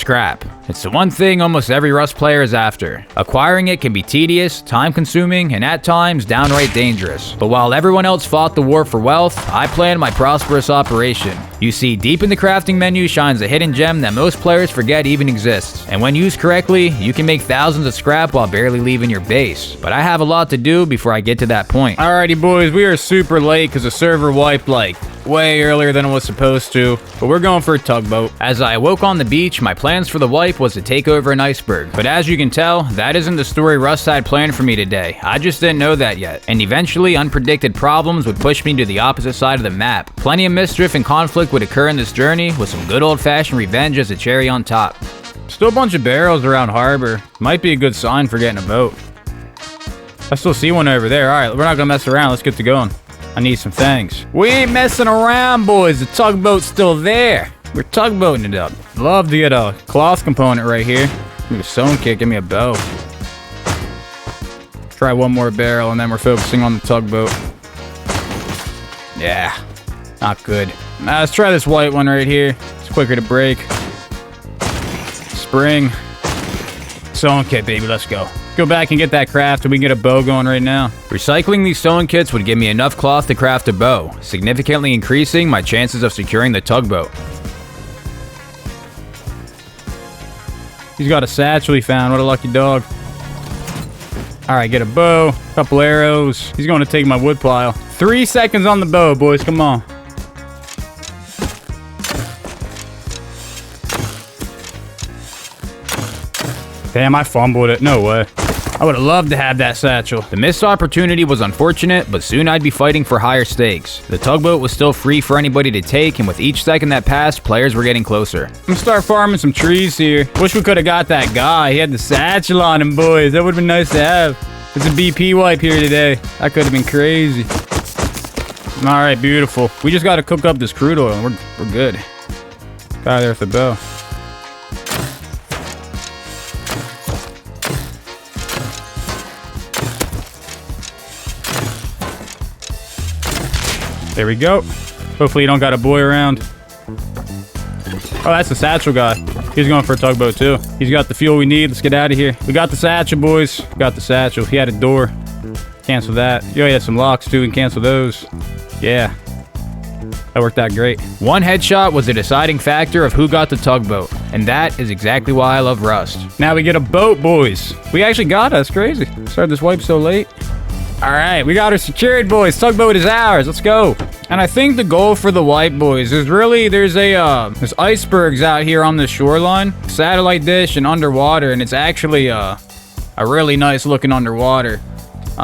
scrap. It's the one thing almost every Rust player is after. Acquiring it can be tedious, time-consuming, and at times downright dangerous. But while everyone else fought the war for wealth, I planned my prosperous operation. You see, deep in the crafting menu shines a hidden gem that most players forget even exists. And when used correctly, you can make thousands of scrap while barely leaving your base. But I have a lot to do before I get to that point. Alrighty boys, we are super late because the server wiped like way earlier than it was supposed to, but we're going for a tugboat. As I awoke on the beach, my plans for the wipe was to take over an iceberg. But as you can tell, that isn't the story Rust had planned for me today. I just didn't know that yet. And eventually, unpredicted problems would push me to the opposite side of the map. Plenty of mischief and conflict would occur in this journey, with some good old-fashioned revenge as a cherry on top. Still a bunch of barrels around harbor. Might be a good sign for getting a boat. I still see one over there. Alright, we're not gonna mess around. Let's get to going. I need some things. We ain't messing around, boys. The tugboat's still there. We're tugboating it up. Love to get a cloth component right here. Give me a sewing kit. Give me a bow. Try one more barrel, and then we're focusing on the tugboat. Yeah, not good. Now let's try this white one right here. It's quicker to break. Spring. Sewing kit, baby. Let's go. Go back and get that craft and we can get a bow going right now. Recycling these sewing kits would give me enough cloth to craft a bow, significantly increasing my chances of securing the tugboat. He's got a satchel he found. What a lucky dog. Alright, get a bow, a couple arrows. He's going to take my wood pile. 3 seconds on the bow, boys. Come on. Damn, I fumbled it. No way. I would have loved to have that satchel. The missed opportunity was unfortunate, but soon I'd be fighting for higher stakes. The tugboat was still free for anybody to take, and with each second that passed, players were getting closer. I'm gonna start farming some trees here. Wish we could have got that guy. He had the satchel on him, boys. That would have been nice to have. It's a BP wipe here today. That could have been crazy. Alright, beautiful. We just got to cook up this crude oil, and we're good. Got there with the bow. There we go. Hopefully you don't got a boy around. Oh, that's the satchel guy. He's going for a tugboat too. He's got the fuel we need. Let's get out of here. We got the satchel, boys. We got the satchel. He had a door. Cancel that. Yo, he had some locks too, and cancel those. Yeah. That worked out great. One headshot was the deciding factor of who got the tugboat. And that is exactly why I love Rust. Now we get a boat, boys. We actually got us. Crazy. Started this wipe so late. Alright, we got her secured, boys. Tugboat is ours. Let's go. And I think the goal for the wipe, boys, is really there's icebergs out here on the shoreline. Satellite dish and underwater, and it's actually a really nice looking underwater.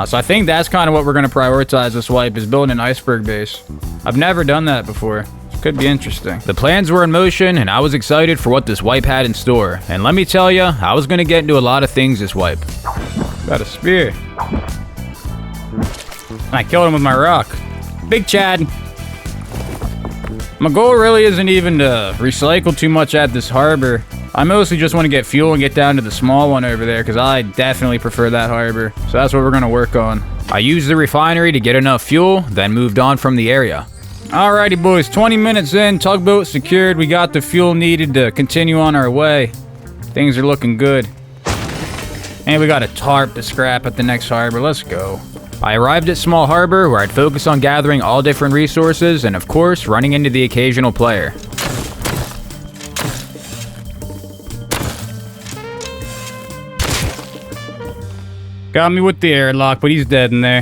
So I think that's kind of what we're going to prioritize this wipe, is building an iceberg base. I've never done that before. Could be interesting. The plans were in motion, and I was excited for what this wipe had in store. And let me tell you, I was going to get into a lot of things this wipe. Got a spear. I killed him with my rock. Big Chad. My goal really isn't even to recycle too much at this harbor. I mostly just want to get fuel and get down to the small one over there, because I definitely prefer that harbor. So that's what we're going to work on. I used the refinery to get enough fuel, then moved on from the area. Alrighty boys, 20 minutes in, tugboat secured. We got the fuel needed to continue on our way. Things are looking good. And we got a tarp to scrap at the next harbor. Let's go. I arrived at Small Harbor, where I'd focus on gathering all different resources and, of course, running into the occasional player. Got me with the airlock, but he's dead in there.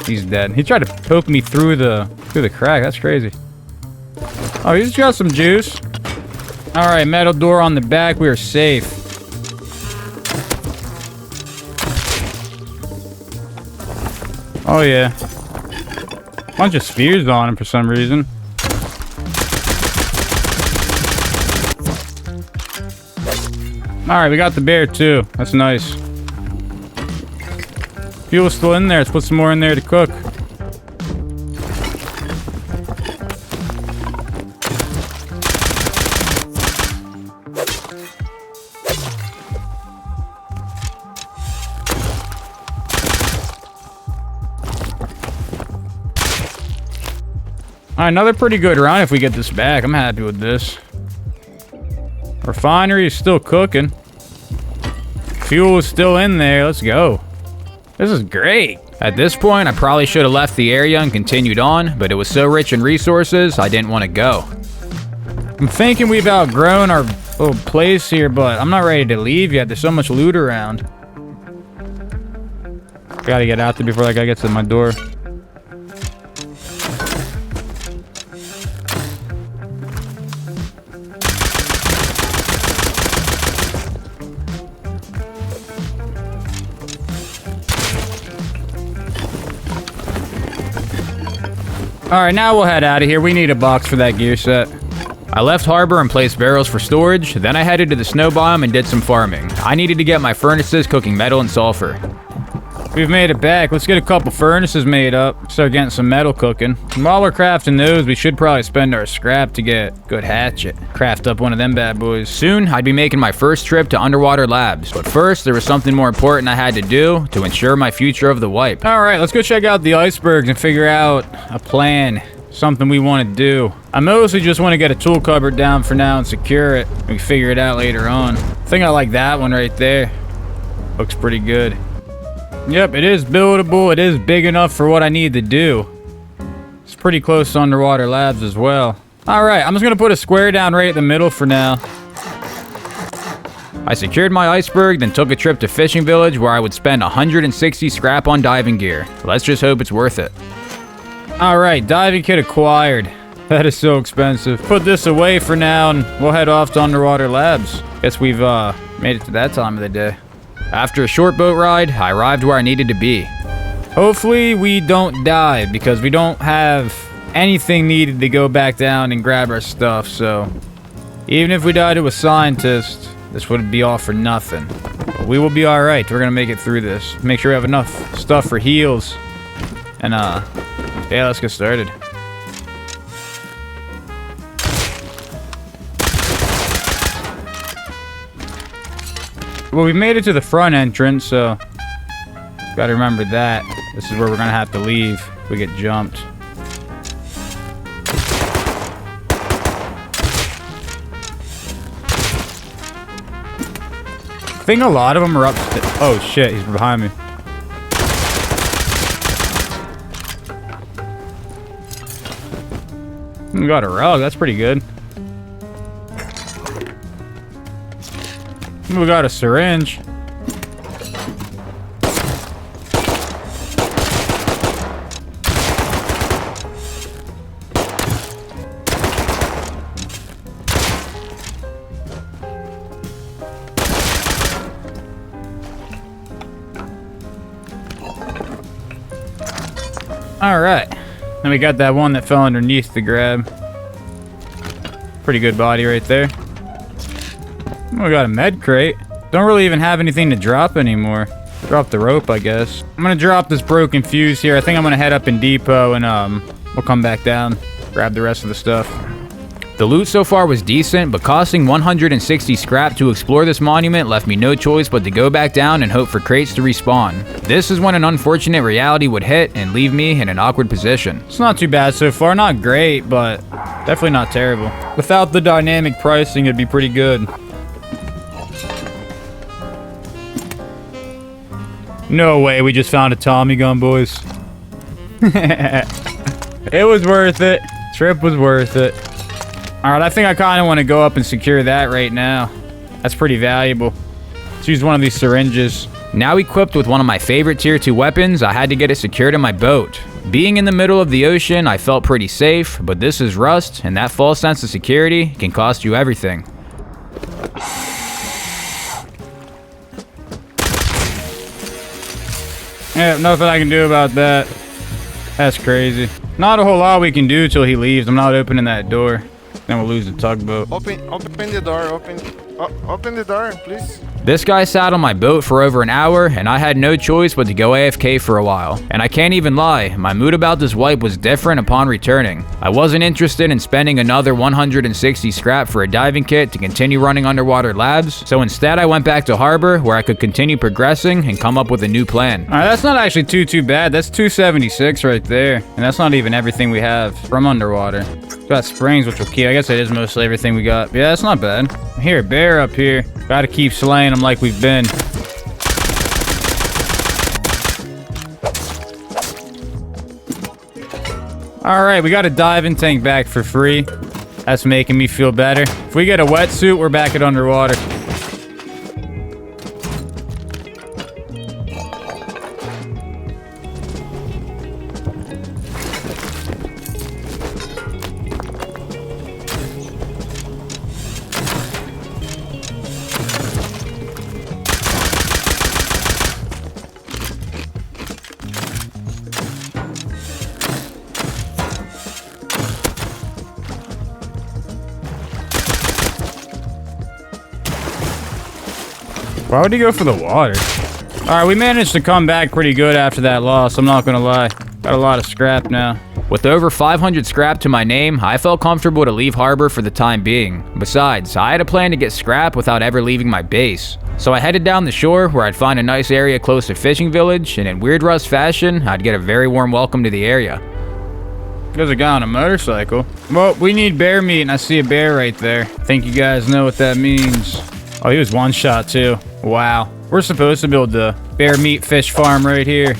He's dead. He tried to poke me through the crack. That's crazy. Oh, he's got some juice. Alright, metal door on the back. We are safe. Oh, yeah. Bunch of spears on him for some reason. Alright, we got the bear too. That's nice. Fuel's still in there. Let's put some more in there to cook. right, another pretty good run if we get this back. I'm happy with this. Refinery is still cooking. Fuel is still in there. Let's go. This is great. At this point, I probably should have left the area and continued on, but it was so rich in resources, I didn't want to go. I'm thinking we've outgrown our little place here, but I'm not ready to leave yet. There's so much loot around. Gotta get out there before that guy gets to my door. Alright, now we'll head out of here. We need a box for that gear set. I left harbor and placed barrels for storage, then I headed to the snow biome and did some farming. I needed to get my furnaces cooking metal and sulfur. We've made it back. Let's get a couple furnaces made up. Start getting some metal cooking. And while we're crafting those, we should probably spend our scrap to get a good hatchet. Craft up one of them bad boys. Soon, I'd be making my first trip to underwater labs. But first, there was something more important I had to do to ensure my future of the wipe. Alright, let's go check out the icebergs and figure out a plan. Something we want to do. I mostly just want to get a tool cupboard down for now and secure it. We can figure it out later on. I think I like that one right there. Looks pretty good. Yep, it is buildable. It is big enough for what I need to do. It's pretty close to underwater labs as well. Alright, I'm just going to put a square down right in the middle for now. I secured my iceberg, then took a trip to Fishing Village where I would spend 160 scrap on diving gear. Let's just hope it's worth it. Alright, diving kit acquired. That is so expensive. Put this away for now and we'll head off to underwater labs. Guess we've made it to that time of the day. After a short boat ride, I arrived where I needed to be. Hopefully we don't die because we don't have anything needed to go back down and grab our stuff, so even if we die to a scientist, this would be all for nothing. But we will be alright. We're gonna make it through this. Make sure we have enough stuff for heals. And yeah, let's get started. Well, we made it to the front entrance, so gotta remember that. This is where we're gonna have to leave if we get jumped. I think a lot of them are upstairs. Oh shit, he's behind me. We got a rug, that's pretty good. We got a syringe. Alright. And we got that one that fell underneath the grab. Pretty good body right there. We got a med crate. Don't really even have anything to drop anymore. Drop the rope, I guess. I'm gonna drop this broken fuse here. I think I'm gonna head up in depot and we'll come back down, grab the rest of the stuff. The loot so far was decent, but costing 160 scrap to explore this monument left me no choice but to go back down and hope for crates to respawn. This is when an unfortunate reality would hit and leave me in an awkward position. It's not too bad so far. Not great, but definitely not terrible. Without the dynamic pricing, it'd be pretty good. No way, we just found a Tommy gun, boys. It was worth it. Trip was worth it. Alright, I think I kind of want to go up and secure that right now. That's pretty valuable. Let's use one of these syringes. Now equipped with one of my favorite tier 2 weapons, I had to get it secured in my boat. Being in the middle of the ocean, I felt pretty safe, but this is Rust, and that false sense of security can cost you everything. Yeah, nothing I can do about that. That's crazy. Not a whole lot we can do till he leaves. I'm not opening that door. Then we'll lose the tugboat. Open the door. Open the door, please. This guy sat on my boat for over an hour, and I had no choice but to go AFK for a while. And I can't even lie, my mood about this wipe was different upon returning. I wasn't interested in spending another 160 scrap for a diving kit to continue running underwater labs, so instead I went back to harbor where I could continue progressing and come up with a new plan. Alright, that's not actually too bad. That's 276 right there. And that's not even everything we have from underwater. We got springs, which will keep. I guess it is mostly everything we got. Yeah, that's not bad. Here, bear up here. Gotta keep slaying them like we've been. Alright, we got a diving tank back for free. That's making me feel better. If we get a wetsuit, we're back at underwater. Why would he go for the water? Alright, we managed to come back pretty good after that loss, I'm not gonna lie. Got a lot of scrap now. With over 500 scrap to my name, I felt comfortable to leave harbor for the time being. Besides, I had a plan to get scrap without ever leaving my base. So I headed down the shore where I'd find a nice area close to Fishing Village, and in Weird Russ fashion, I'd get a very warm welcome to the area. There's a guy on a motorcycle. Well, we need bear meat, and I see a bear right there. Think you guys know what that means. Oh, he was one shot too. Wow. We're supposed to build the bear meat fish farm right here.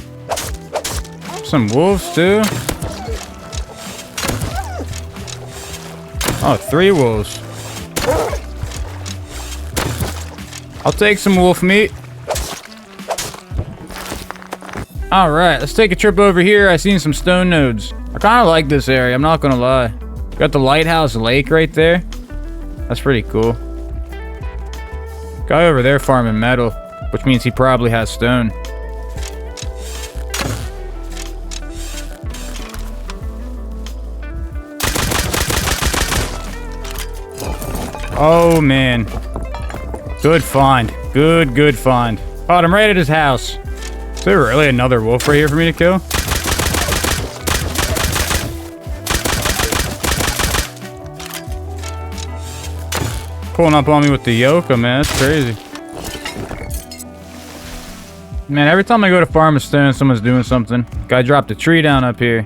Some wolves too. Oh, 3 wolves. I'll take some wolf meat. Alright, let's take a trip over here. I seen some stone nodes. I kind of like this area, I'm not gonna lie. Got the lighthouse lake right there. That's pretty cool. Guy over there farming metal, which means he probably has stone. Oh man. Good find. Good find. Oh, I'm right at his house. Is there really another wolf right here for me to kill? Pulling up on me with the yoka, man. That's crazy. Man, every time I go to farm a stone, someone's doing something. Guy dropped a tree down up here.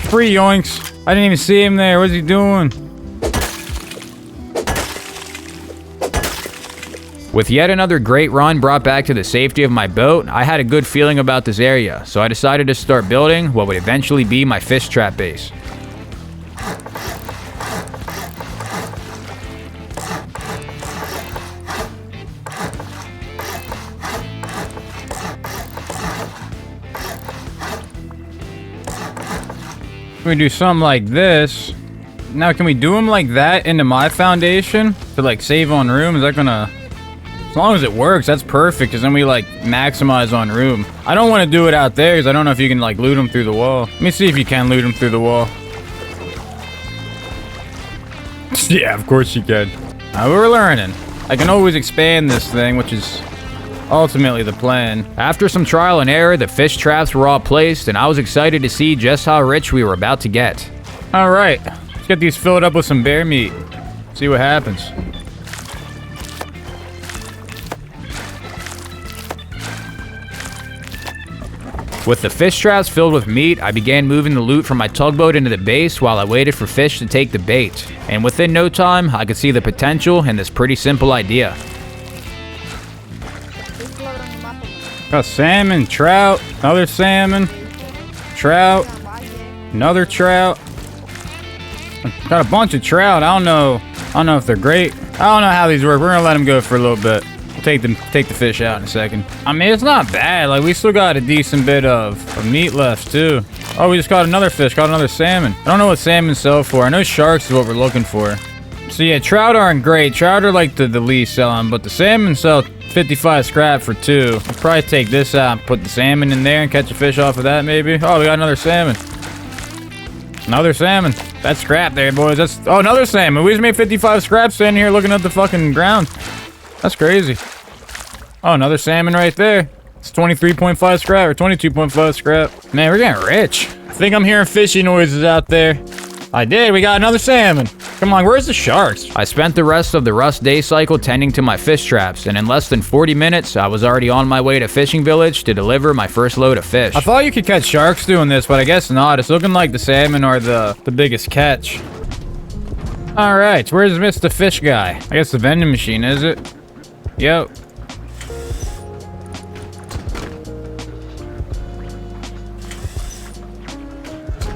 Free yoinks. I didn't even see him there. What's he doing? With yet another great run brought back to the safety of my boat, I had a good feeling about this area, so I decided to start building what would eventually be my fish trap base. We do something like this. Now, can we do them like that into my foundation to like save on room? Is that gonna... As long as it works, that's perfect, because then we, like, maximize on room. I don't want to do it out there, because I don't know if you can, like, loot them through the wall. Let me see if you can loot them through the wall. Yeah, of course you can. We're learning. I can always expand this thing, which is ultimately the plan. After some trial and error, the fish traps were all placed, and I was excited to see just how rich we were about to get. Alright, let's get these filled up with some bear meat. See what happens. With the fish traps filled with meat, I began moving the loot from my tugboat into the base while I waited for fish to take the bait. And within no time, I could see the potential in this pretty simple idea. Got salmon, trout, another salmon, trout, another trout. Got a bunch of trout. I don't know if they're great. I don't know how these work. We're gonna let them go for a little bit. Take the fish out in a second. I mean, it's not bad. Like, we still got a decent bit of meat left too. Oh, we just got another fish, got another salmon. I don't know what salmon sell for. I know sharks is what we're looking for. So yeah, trout aren't great. Trout are like the least selling, but the salmon sell 55 scrap for 2. I'll probably take this out and put the salmon in there and catch a fish off of that, maybe. Oh, we got another salmon. Another salmon. That's scrap there, boys. That's... Oh, another salmon. We just made 55 scrap standing here looking at the fucking ground. That's crazy. Oh, another salmon right there. It's 23.5 scrap or 22.5 scrap. Man, we're getting rich. I think I'm hearing fishy noises out there. I did. We got another salmon. Come on, where's the sharks? I spent the rest of the rust day cycle tending to my fish traps, and in less than 40 minutes, I was already on my way to Fishing Village to deliver my first load of fish. I thought you could catch sharks doing this, but I guess not. It's looking like the salmon are the biggest catch. All right, where's Mr. Fish Guy? I guess the vending machine, is it? Yep.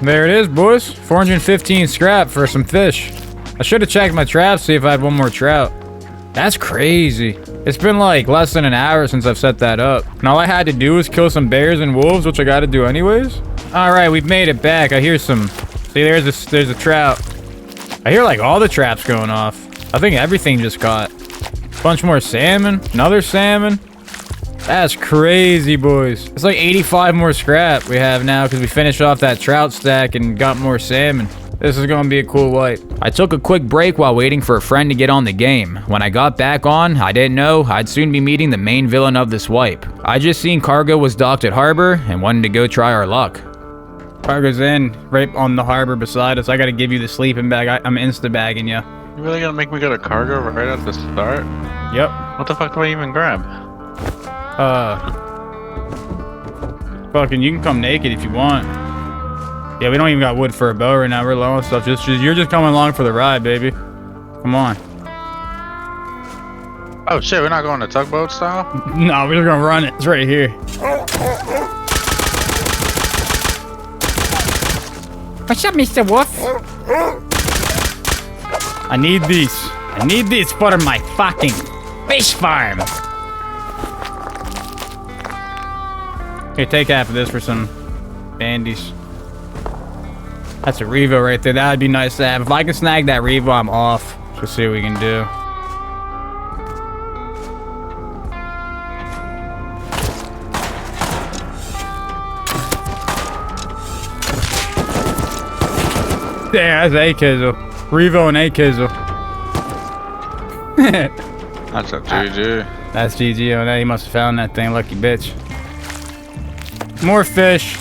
There it is, boys. 415 scrap for some fish. I should have checked my traps, see if I had one more trout. That's crazy. It's been like less than an hour since I've set that up. And all I had to do was kill some bears and wolves, which I got to do anyways. All right, we've made it back. I hear some... See, there's a trout. I hear like all the traps going off. I think everything just caught. Bunch more salmon. Another salmon. That's crazy, boys. It's like 85 more scrap we have now because we finished off that trout stack and got more salmon. This is gonna be a cool wipe. I took a quick break while waiting for a friend to get on the game. When I got back on, I didn't know I'd soon be meeting the main villain of this wipe. I just seen cargo was docked at harbor and wanted to go try our luck. Cargo's in, right on the harbor beside us. I gotta give you the sleeping bag. I'm insta-bagging you. You really gonna make me go to cargo right at the start? Yep. What the fuck do I even grab? Fucking, you can come naked if you want. Yeah, we don't even got wood for a bow right now. We're low on stuff. You're just coming along for the ride, baby. Come on. Oh shit, we're not going to tugboat style? No, we're just gonna run it. It's right here. What's up, Mr. Wolf? I need these. I need these for my fucking fish farm. Here, take half of this for some bandies. That's a Revo right there. That would be nice to have. If I can snag that Revo, I'm off. Let's see what we can do. Yeah, that's a kizzle. Revo and a kizzle. That's a GG. That's GG on that. He must have found that thing. Lucky bitch. More fish.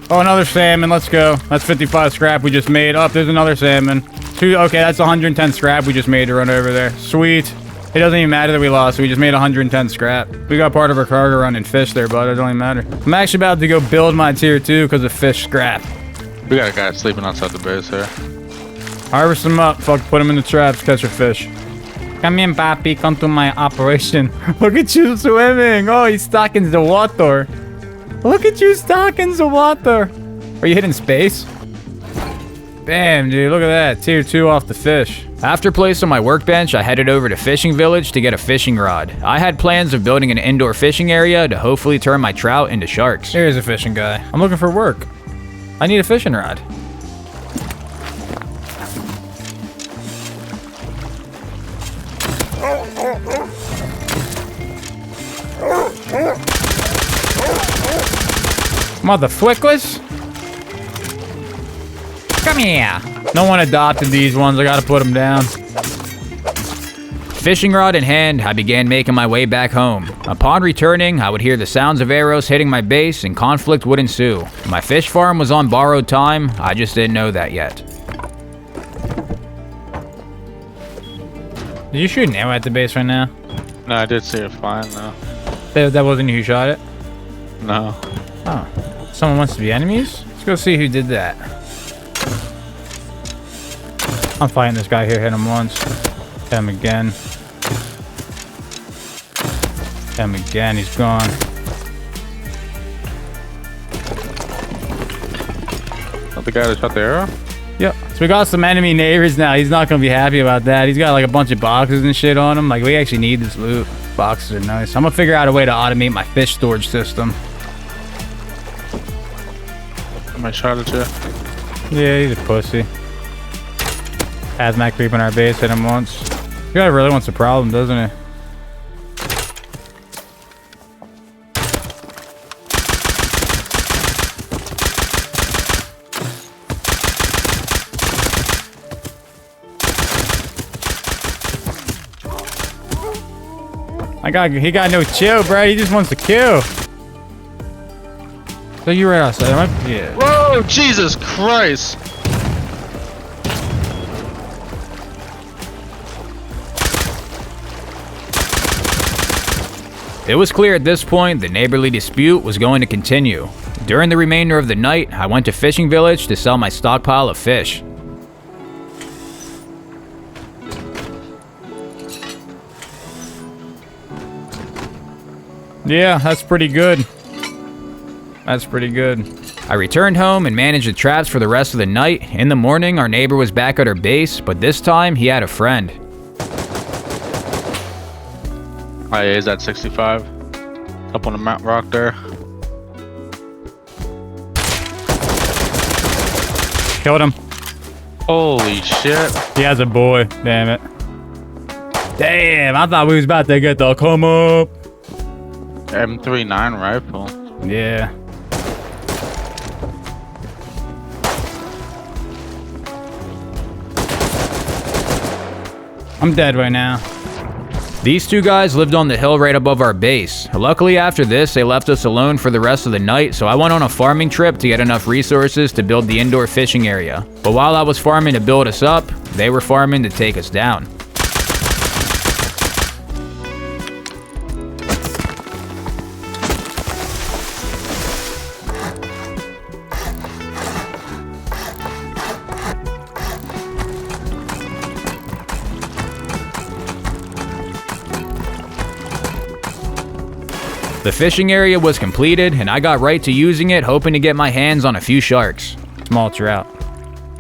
Oh, another salmon. Let's go. That's 55 scrap we just made. Oh, there's another salmon. Okay, that's 110 scrap we just made to run over there. Sweet. It doesn't even matter that we lost. We just made 110 scrap. We got part of our cargo run in fish there, but it don't even matter. I'm actually about to go build my tier 2 because of fish scrap. We got a guy sleeping outside the base here. Harvest them up. Fuck, put them in the traps. Catch a fish. Come in, papi. Come to my operation. Look at you swimming. Oh, he's stuck in the water. Look at you stuck in the water. Are you hitting space? Bam, dude. Look at that. Tier 2 off the fish. After placing my workbench, I headed over to Fishing Village to get a fishing rod. I had plans of building an indoor fishing area to hopefully turn my trout into sharks. Here's a fishing guy. I'm looking for work. I need a fishing rod. Motherflickless? Come here. No one adopted these ones. I gotta put them down. Fishing rod in hand, I began making my way back home. Upon returning, I would hear the sounds of arrows hitting my base and conflict would ensue. My fish farm was on borrowed time, I just didn't know that yet. Did you shoot an arrow at the base right now? No, I did see it flying though. That wasn't you who shot it? No. Oh. Someone wants to be enemies? Let's go see who did that. I'm fighting this guy here. Hit him once. Hit him again. Hit him again. He's gone. Not the guy that shot the arrow? Yep. So we got some enemy neighbors now. He's not gonna be happy about that. He's got like a bunch of boxes and shit on him. Like, we actually need this loot. Boxes are nice. I'm gonna figure out a way to automate my fish storage system. I shot at you. Yeah, he's a pussy. Hazmat creep in our base. Hit him once. This guy really wants a problem, doesn't he? He got no chill, bro. He just wants to kill. So you right outside, right? Yeah. Whoa, Jesus Christ. It was clear at this point the neighborly dispute was going to continue. During the remainder of the night, I went to Fishing Village to sell my stockpile of fish. Yeah, that's pretty good. That's pretty good. I returned home and managed the traps for the rest of the night. In the morning, our neighbor was back at our base, but this time he had a friend. Oh, yeah, he's at 65. Up on the mount rock there. Killed him. Holy shit. He has a boy. Damn it. Damn, I thought we was about to get the come up. M39 rifle. Yeah. I'm dead right now. These two guys lived on the hill right above our base. Luckily after this, they left us alone for the rest of the night, so I went on a farming trip to get enough resources to build the indoor fishing area. But while I was farming to build us up, they were farming to take us down. The fishing area was completed, and I got right to using it, hoping to get my hands on a few sharks. Small trout.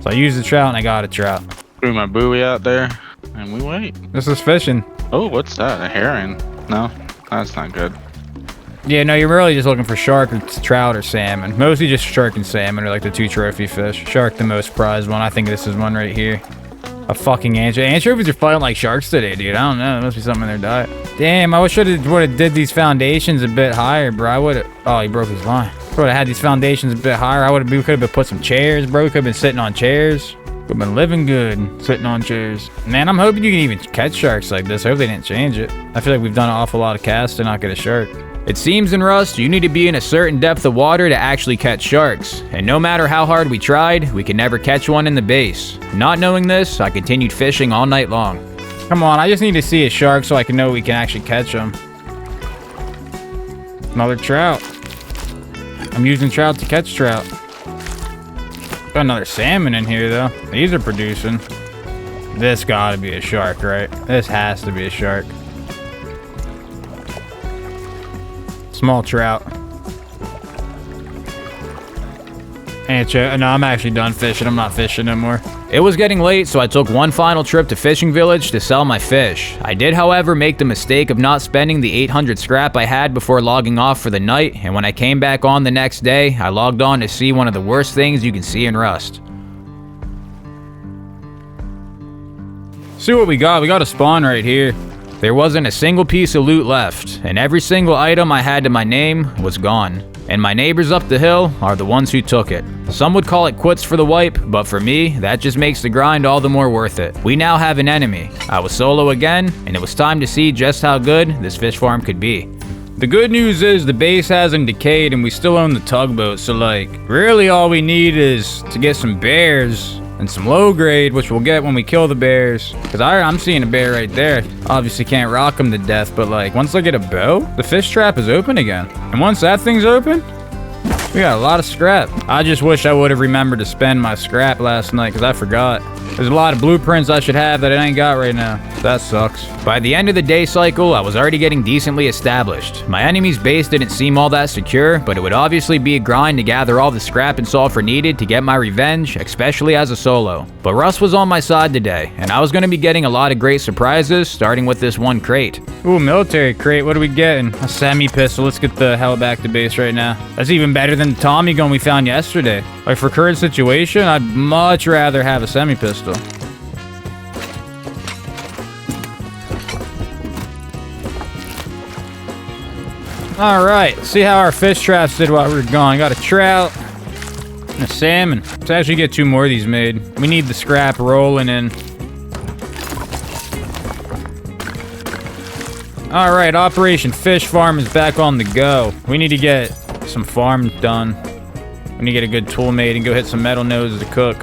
So I used the trout and I got a trout. Threw my buoy out there, and we wait. This is fishing. Oh, what's that? A herring? No, that's not good. Yeah, no, you're really just looking for shark or trout or salmon. Mostly just shark and salmon are like the two trophy fish. Shark the most prized one. I think this is one right here. A fucking anchovy. Anchovies are fighting like sharks today, dude. I don't know. There must be something in their diet. Damn, I wish I would have did these foundations a bit higher, bro. I would have. Oh, he broke his line. Would have had these foundations a bit higher. We could have put some chairs, bro. We could have been sitting on chairs. Would have been living good sitting on chairs. Man, I'm hoping you can even catch sharks like this. I hope they didn't change it. I feel like we've done an awful lot of casts to not get a shark. It seems in Rust, you need to be in a certain depth of water to actually catch sharks, and no matter how hard we tried, we could never catch one in the base. Not knowing this, I continued fishing all night long. Come on, I just need to see a shark so I can know we can actually catch them. Another trout. I'm using trout to catch trout. Got another salmon in here, though. These are producing. This gotta be a shark, right? This has to be a shark. Small trout. No, I'm actually done fishing. I'm not fishing anymore. It was getting late, so I took one final trip to Fishing Village to sell my fish. I did, however, make the mistake of not spending the 800 scrap I had before logging off for the night, and when I came back on the next day, I logged on to see one of the worst things you can see in Rust. See what we got. We got a spawn right here. There wasn't a single piece of loot left, and every single item I had to my name was gone. And my neighbors up the hill are the ones who took it. Some would call it quits for the wipe, but for me, that just makes the grind all the more worth it. We now have an enemy. I was solo again, and it was time to see just how good this fish farm could be. The good news is the base hasn't decayed and we still own the tugboat, so like, really all we need is to get some bears and some low grade, which we'll get when we kill the bears. Cause I'm seeing a bear right there. Obviously can't rock them to death, but like once I get a bow, the fish trap is open again. And once that thing's open, we got a lot of scrap. I just wish I would have remembered to spend my scrap last night because I forgot. There's a lot of blueprints I should have that I ain't got right now. That sucks. By the end of the day cycle, I was already getting decently established. My enemy's base didn't seem all that secure, but it would obviously be a grind to gather all the scrap and sulfur needed to get my revenge, especially as a solo. But Russ was on my side today, and I was going to be getting a lot of great surprises, starting with this one crate. Ooh, military crate. What are we getting? A semi-pistol. Let's get the hell back to base right now. That's even better than the Tommy gun we found yesterday. Like, for current situation, I'd much rather have a semi-pistol. Alright, see how our fish traps did while we were gone. Got a trout and a salmon. Let's actually get 2 more of these made. We need the scrap rolling in. All right, Operation Fish Farm is back on the go. We need to get some farm done. We need to get a good tool made and go hit some metal noses to cook.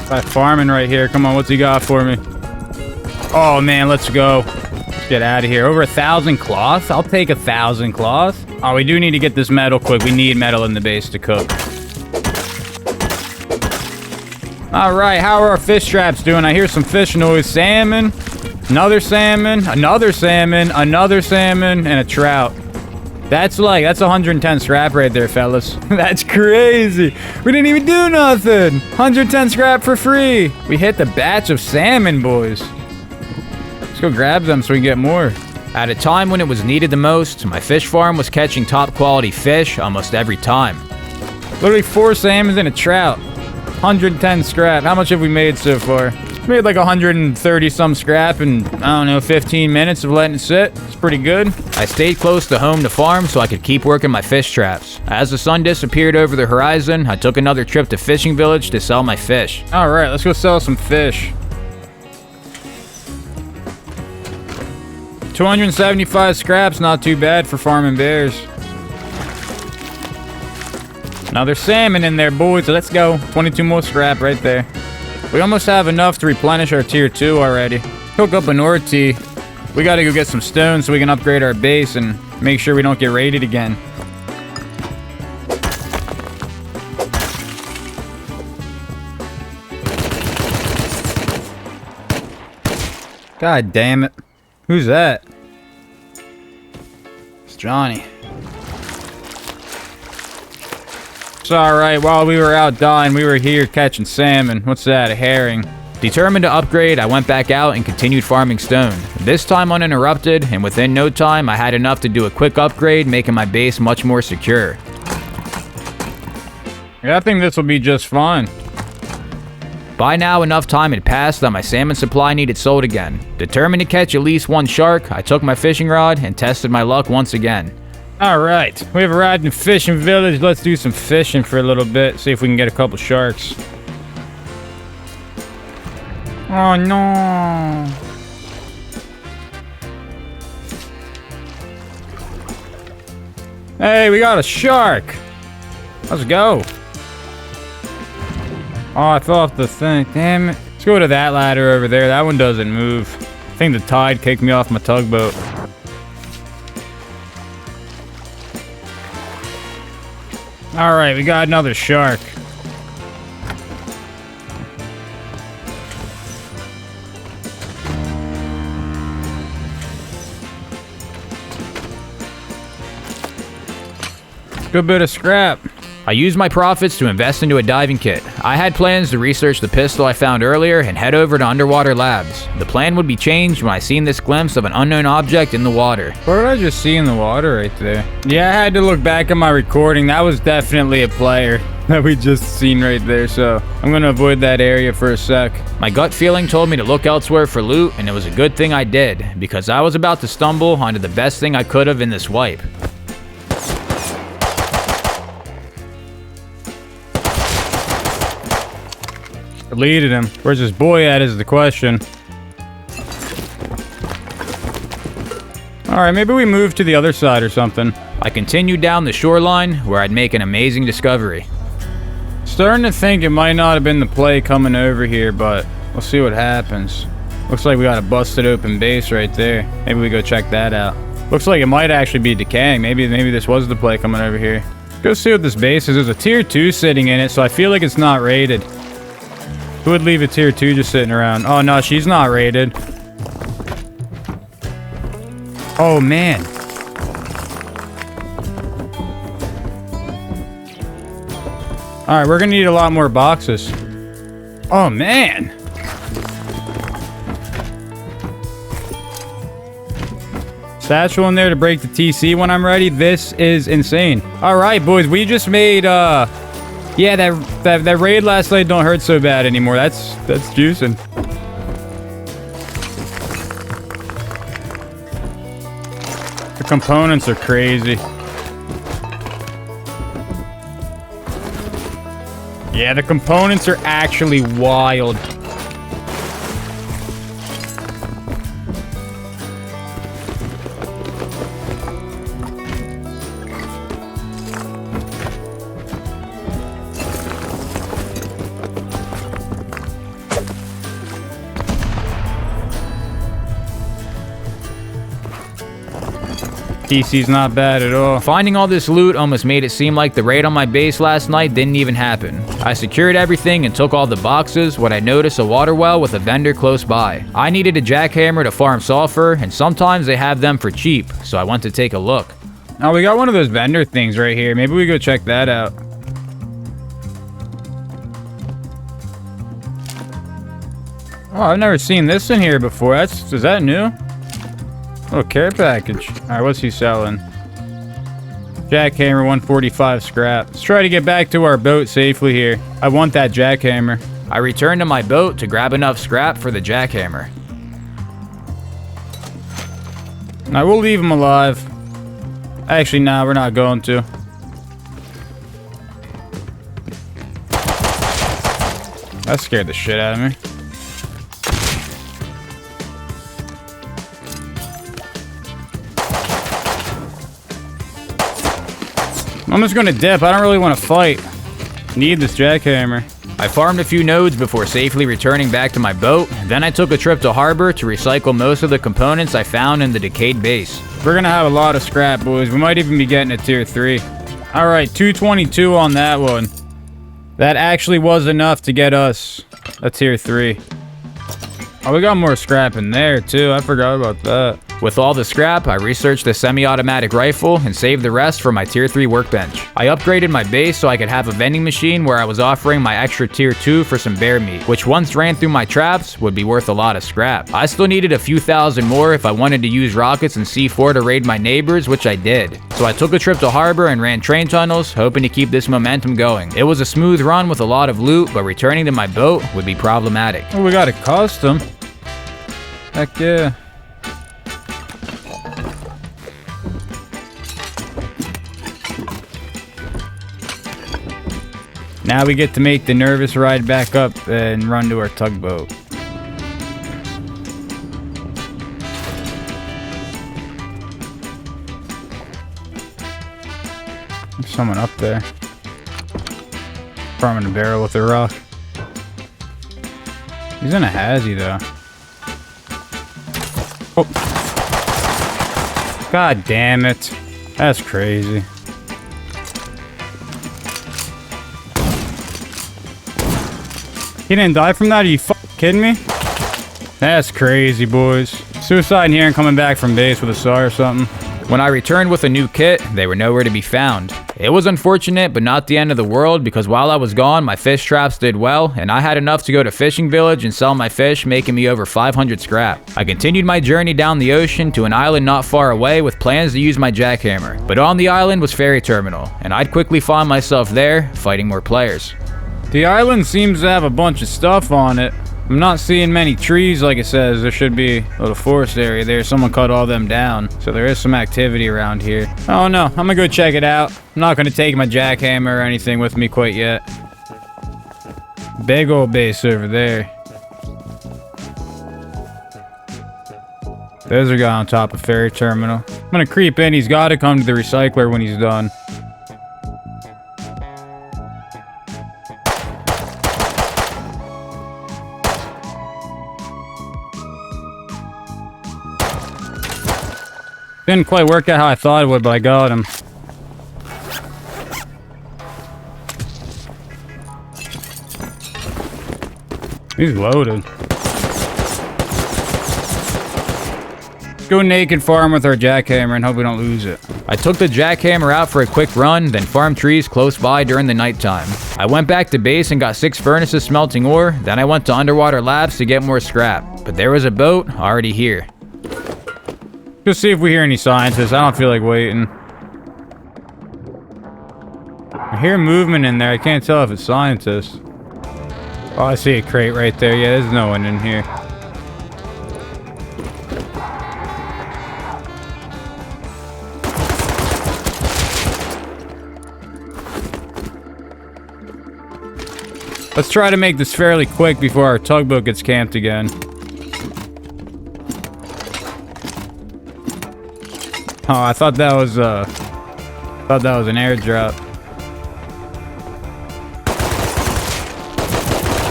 Got farming right here. Come on, what's he got for me? Oh man, let's go. Let's get out of here. Over 1,000 cloth? I'll take 1,000 cloth. Oh, we do need to get this metal quick. We need metal in the base to cook. All right, how are our fish traps doing? I hear some fish noise. Salmon, another salmon, another salmon, another salmon, and a trout. That's 110 scrap right there, fellas. That's crazy. We didn't even do nothing. 110 scrap for free. We hit the batch of salmon, boys. Let's go grab them so we can get more. At a time when it was needed the most, my fish farm was catching top quality fish almost every time. Literally 4 salmons and a trout. 110 scrap. How much have we made so far? We made like 130 some scrap in, I don't know, 15 minutes of letting it sit. It's pretty good. I stayed close to home to farm so I could keep working my fish traps. As the sun disappeared over the horizon, I took another trip to Fishing Village to sell my fish. All right, let's go sell some fish. 275 scraps, not too bad for farming bears. Another salmon in there, boys. So let's go. 22 more scrap right there. We almost have enough to replenish our tier 2 already. Hook up an ore tee. We gotta go get some stones so we can upgrade our base and make sure we don't get raided again. God damn it. Who's that? It's Johnny. It's alright, while we were out dying, we were here catching salmon. What's that, a herring? Determined to upgrade, I went back out and continued farming stone. This time uninterrupted, and within no time I had enough to do a quick upgrade, making my base much more secure. Yeah, I think this will be just fine. By now, enough time had passed that my salmon supply needed sold again. Determined to catch at least one shark, I took my fishing rod and tested my luck once again. Alright, we have arrived in Fishing Village. Let's do some fishing for a little bit, see if we can get a couple sharks. Oh no. Hey, we got a shark. Let's go. Oh, I fell off the thing. Damn it. Let's go to that ladder over there. That one doesn't move. I think the tide kicked me off my tugboat. Alright, we got another shark. Good bit of scrap. I used my profits to invest into a diving kit. I had plans to research the pistol I found earlier and head over to underwater labs. The plan would be changed when I seen this glimpse of an unknown object in the water. What did I just see in the water right there? Yeah, I had to look back at my recording. That was definitely a player that we just seen right there, so I'm gonna avoid that area for a sec. My gut feeling told me to look elsewhere for loot, and it was a good thing I did, because I was about to stumble onto the best thing I could have in this wipe. Deleted him. Where's this boy at is the question. Alright, maybe we move to the other side or something. I continued down the shoreline, where I'd make an amazing discovery. Starting to think it might not have been the play coming over here, but we'll see what happens. Looks like we got a busted open base right there. Maybe we go check that out. Looks like it might actually be decaying. Maybe this was the play coming over here. Let's go see what this base is. There's a tier 2 sitting in it, so I feel like it's not rated. Who would leave a tier 2 just sitting around? Oh no, she's not rated. Oh man. Alright, we're gonna need a lot more boxes. Oh man. Satchel in there to break the TC when I'm ready. This is insane. Alright boys, we just made yeah, that raid last night don't hurt so bad anymore. That's juicing. The components are crazy. Yeah, the components are actually wild. PC's not bad at all. Finding all this loot almost made it seem like the raid on my base last night didn't even happen. I secured everything and took all the boxes when I noticed a water well with a vendor close by. I needed a jackhammer to farm sulfur, and sometimes they have them for cheap, so I went to take a look. Oh, we got one of those vendor things right here. Maybe we go check that out. Oh, I've never seen this in here before. Is that new? Oh, care package. Alright, what's he selling? Jackhammer, 145 scrap. Let's try to get back to our boat safely here. I want that jackhammer. I returned to my boat to grab enough scrap for the jackhammer. I will leave him alive. Actually, nah, we're not going to. That scared the shit out of me. I'm just gonna dip. I don't really want to fight. Need this jackhammer. I farmed a few nodes before safely returning back to my boat. Then I took a trip to harbor to recycle most of the components I found in the decayed base. We're gonna have a lot of scrap, boys. We might even be getting a tier 3. Alright, 222 on that one. That actually was enough to get us a tier 3. Oh, we got more scrap in there, too. I forgot about that. With all the scrap, I researched the semi-automatic rifle and saved the rest for my tier 3 workbench. I upgraded my base so I could have a vending machine where I was offering my extra tier 2 for some bear meat, which once ran through my traps would be worth a lot of scrap. I still needed a few thousand more if I wanted to use rockets and C4 to raid my neighbors, which I did. So I took a trip to harbor and ran train tunnels, hoping to keep this momentum going. It was a smooth run with a lot of loot, but returning to my boat would be problematic. Oh, we got a custom. Heck yeah. Now we get to make the nervous ride back up and run to our tugboat. There's someone up there. Farming a barrel with a rock. He's in a hazy though. Oh. God damn it. That's crazy. He didn't die from that? Are you kidding me? That's crazy, boys. Suicide in here and coming back from base with a SAR or something. When I returned with a new kit, they were nowhere to be found. It was unfortunate, but not the end of the world, because while I was gone, my fish traps did well, and I had enough to go to Fishing Village and sell my fish, making me over 500 scrap. I continued my journey down the ocean to an island not far away with plans to use my jackhammer. But on the island was Ferry Terminal, and I'd quickly find myself there, fighting more players. The island seems to have a bunch of stuff on it. I'm not seeing many trees like it says. There should be a little forest area there. Someone cut all them down. So there is some activity around here. Oh no, I'm gonna go check it out. I'm not gonna take my jackhammer or anything with me quite yet. Big old base over there. There's a guy on top of Ferry Terminal. I'm gonna creep in. He's gotta come to the recycler when he's done. Didn't quite work out how I thought it would, but I got him. He's loaded. Go naked farm with our jackhammer and hope we don't lose it. I took the jackhammer out for a quick run, then farmed trees close by during the nighttime. I went back to base and got 6 furnaces smelting ore, then I went to underwater labs to get more scrap. But there was a boat already here. Just see if we hear any scientists. I don't feel like waiting. I hear movement in there. I can't tell if it's scientists. Oh, I see a crate right there. Yeah, there's no one in here. Let's try to make this fairly quick before our tugboat gets camped again. Oh, I thought that was an airdrop.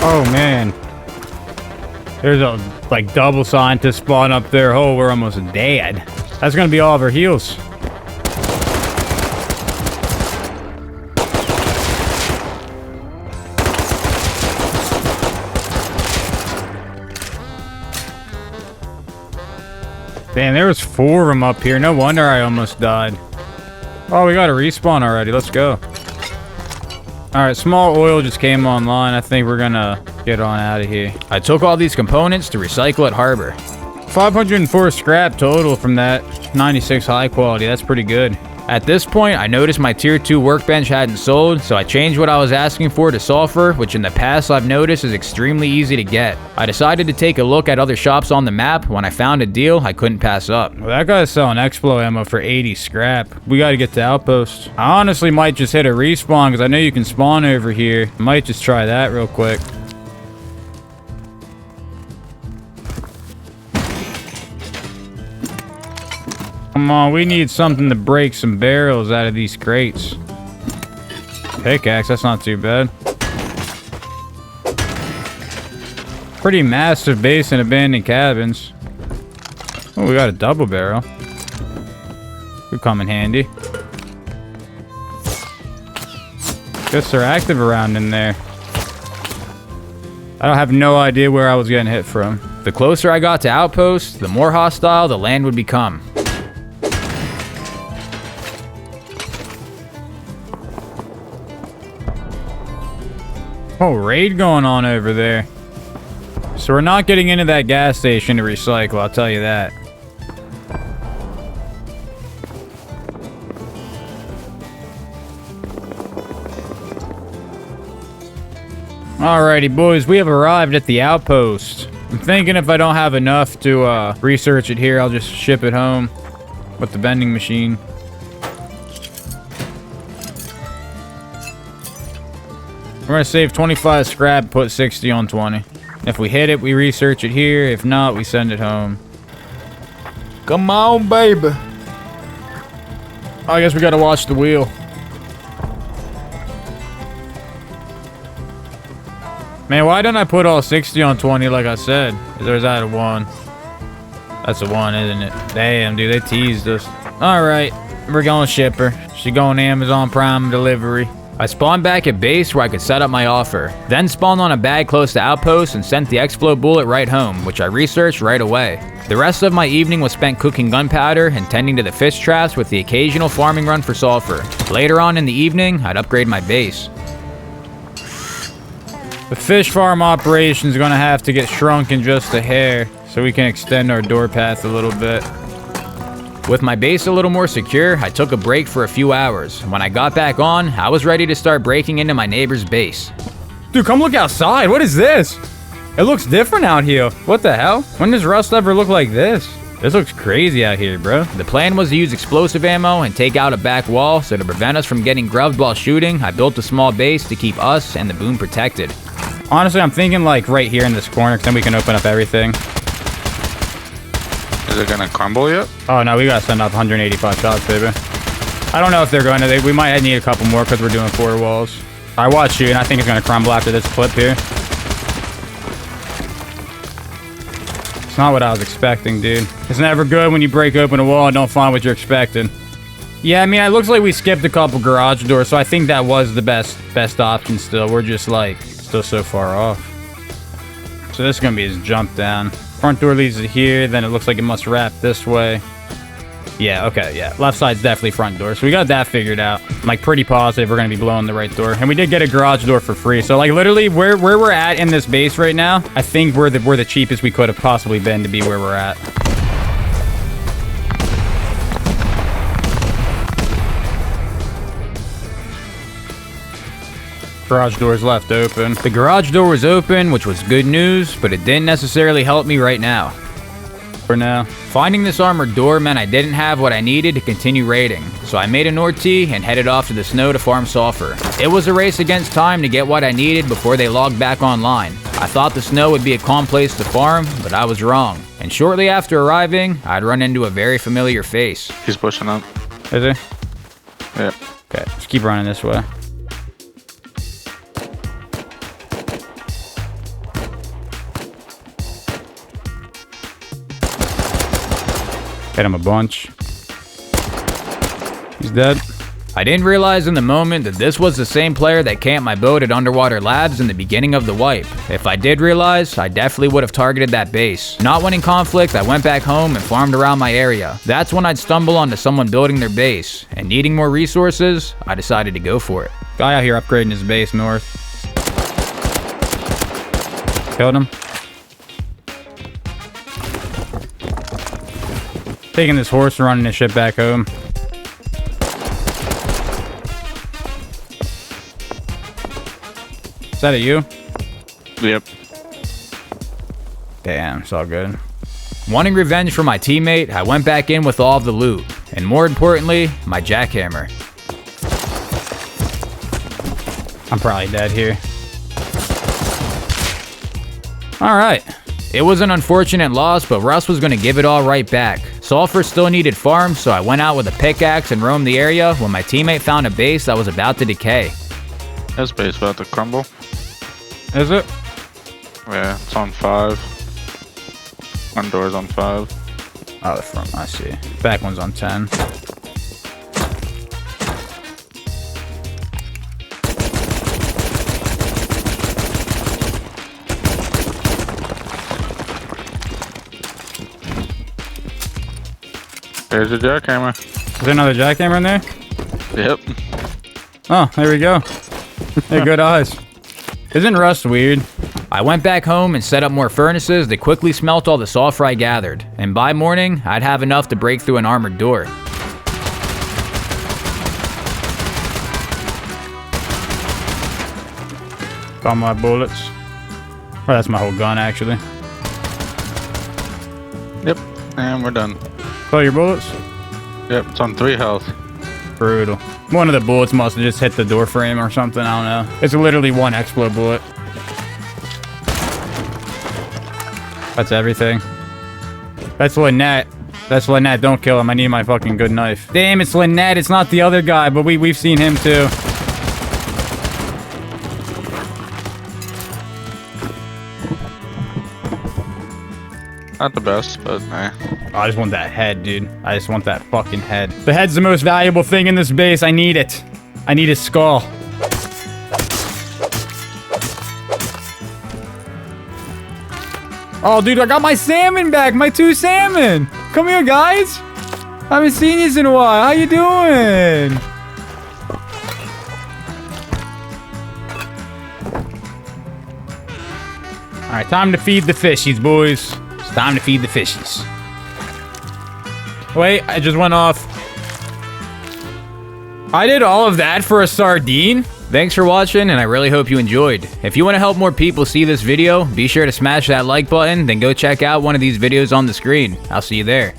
Oh man. There's a like double scientist spawn up there. Oh, we're almost dead. That's gonna be all of our heals. Damn, there was 4 of them up here. No wonder I almost died. Oh, we got a respawn already. Let's go. Alright, small oil just came online. I think we're gonna get on out of here. I took all these components to recycle at Harbor. 504 scrap total from that 96 high quality. That's pretty good. At this point, I noticed my tier 2 workbench hadn't sold, so I changed what I was asking for to sulfur, which in the past I've noticed is extremely easy to get. I decided to take a look at other shops on the map when I found a deal I couldn't pass up. Well, that guy's selling Explo ammo for 80 scrap. We gotta get to Outpost. I honestly might just hit a respawn because I know you can spawn over here. Might just try that real quick. Come on, we need something to break some barrels out of these crates. Pickaxe, that's not too bad. Pretty massive base and abandoned cabins. Oh, we got a double barrel. Could come in handy. Guess they're active around in there. I don't have no idea where I was getting hit from. The closer I got to Outpost, the more hostile the land would become. Oh, raid going on over there. So we're not getting into that gas station to recycle, I'll tell you that. Alrighty, boys, we have arrived at the outpost. I'm thinking if I don't have enough to research it here, I'll just ship it home with the vending machine. We're gonna save 25 scrap, put 60 on 20. If we hit it, we research it here. If not, we send it home. Come on, baby. I guess we gotta watch the wheel. Man, why didn't I put all 60 on 20 like I said? Or is that a 1? That's a 1, isn't it? Damn, dude, they teased us. Alright, we're going shipper. She going Amazon Prime delivery. I spawned back at base where I could set up my offer, then spawned on a bag close to Outpost and sent the Explo bullet right home, which I researched right away. The rest of my evening was spent cooking gunpowder and tending to the fish traps with the occasional farming run for sulfur. Later on in the evening, I'd upgrade my base. The fish farm operation is gonna have to get shrunken just a hair so we can extend our door path a little bit. With my base a little more secure, I took a break for a few hours. When I got back on, I was ready to start breaking into my neighbor's base. Dude, come look outside. What is this? It looks different out here. What the hell? When does Rust ever look like this? This looks crazy out here, bro. The plan was to use explosive ammo and take out a back wall, so to prevent us from getting grubbed while shooting, I built a small base to keep us and the boom protected. Honestly, I'm thinking like right here in this corner, because then we can open up everything. Is it gonna crumble yet? Oh no, we gotta send off 185 shots, baby. I don't know if they're going to. We might need a couple more because we're doing 4 walls. I watch you, and I think it's gonna crumble after this clip here. It's not what I was expecting, dude. It's never good when you break open a wall and don't find what you're expecting. Yeah, I mean, it looks like we skipped a couple garage doors, so I think that was the best option still. We're just like still so far off. So this is gonna be his jump down. Front door leads to here, then it looks like it must wrap this way. Yeah, okay, yeah. Left side's definitely front door. So we got that figured out. I'm like pretty positive we're gonna be blowing the right door. And we did get a garage door for free. So like literally where we're at in this base right now, I think we're the cheapest we could have possibly been to be where we're at. Garage door's left open. The garage door was open, which was good news, but it didn't necessarily help me right now. For now. Finding this armored door meant I didn't have what I needed to continue raiding, so I made a Nortee and headed off to the snow to farm sulfur. It was a race against time to get what I needed before they logged back online. I thought the snow would be a calm place to farm, but I was wrong. And shortly after arriving, I'd run into a very familiar face. He's pushing up. Is he? Yeah. Okay, let's keep running this way. Hit him a bunch. He's dead. I didn't realize in the moment that this was the same player that camped my boat at Underwater Labs in the beginning of the wipe. If I did realize, I definitely would have targeted that base. Not winning conflict, I went back home and farmed around my area. That's when I'd stumble onto someone building their base, and needing more resources, I decided to go for it. Guy out here upgrading his base north. Killed him. Taking this horse and running this shit back home. Is that you? Yep. Damn, it's all good. Wanting revenge for my teammate, I went back in with all of the loot, and more importantly, my jackhammer. I'm probably dead here. Alright. It was an unfortunate loss, but Russ was going to give it all right back. Sulfur still needed farm, so I went out with a pickaxe and roamed the area when my teammate found a base that was about to decay. His base about to crumble. Is it? Yeah, it's on 5. One door's on 5. Oh, the front, I see. Back one's on 10. There's a jackhammer. Is there another jackhammer in there? Yep. Oh, there we go. Hey, good eyes. Isn't rust weird? I went back home and set up more furnaces that quickly smelt all the sulfur I gathered, and by morning, I'd have enough to break through an armored door. Got my bullets. Oh, that's my whole gun, actually. Yep. And we're done. Oh, your bullets? Yep, it's on 3 health. Brutal. One of the bullets must have just hit the door frame or something, I don't know. It's literally one explode bullet. That's everything. That's Lynette. That's Lynette, don't kill him. I need my fucking good knife. Damn, it's Lynette, it's not the other guy, but we've seen him too. Not the best, but eh. Oh, I just want that head, dude. I just want that fucking head. The head's the most valuable thing in this base. I need it. I need his skull. Oh, dude, I got my salmon back. My 2 salmon. Come here, guys. I haven't seen you in a while. How you doing? All right, time to feed the fishies, boys. It's time to feed the fishies. Wait, I just went off. I did all of that for a sardine? Thanks for watching, and I really hope you enjoyed. If you want to help more people see this video, be sure to smash that like button, then go check out one of these videos on the screen. I'll see you there.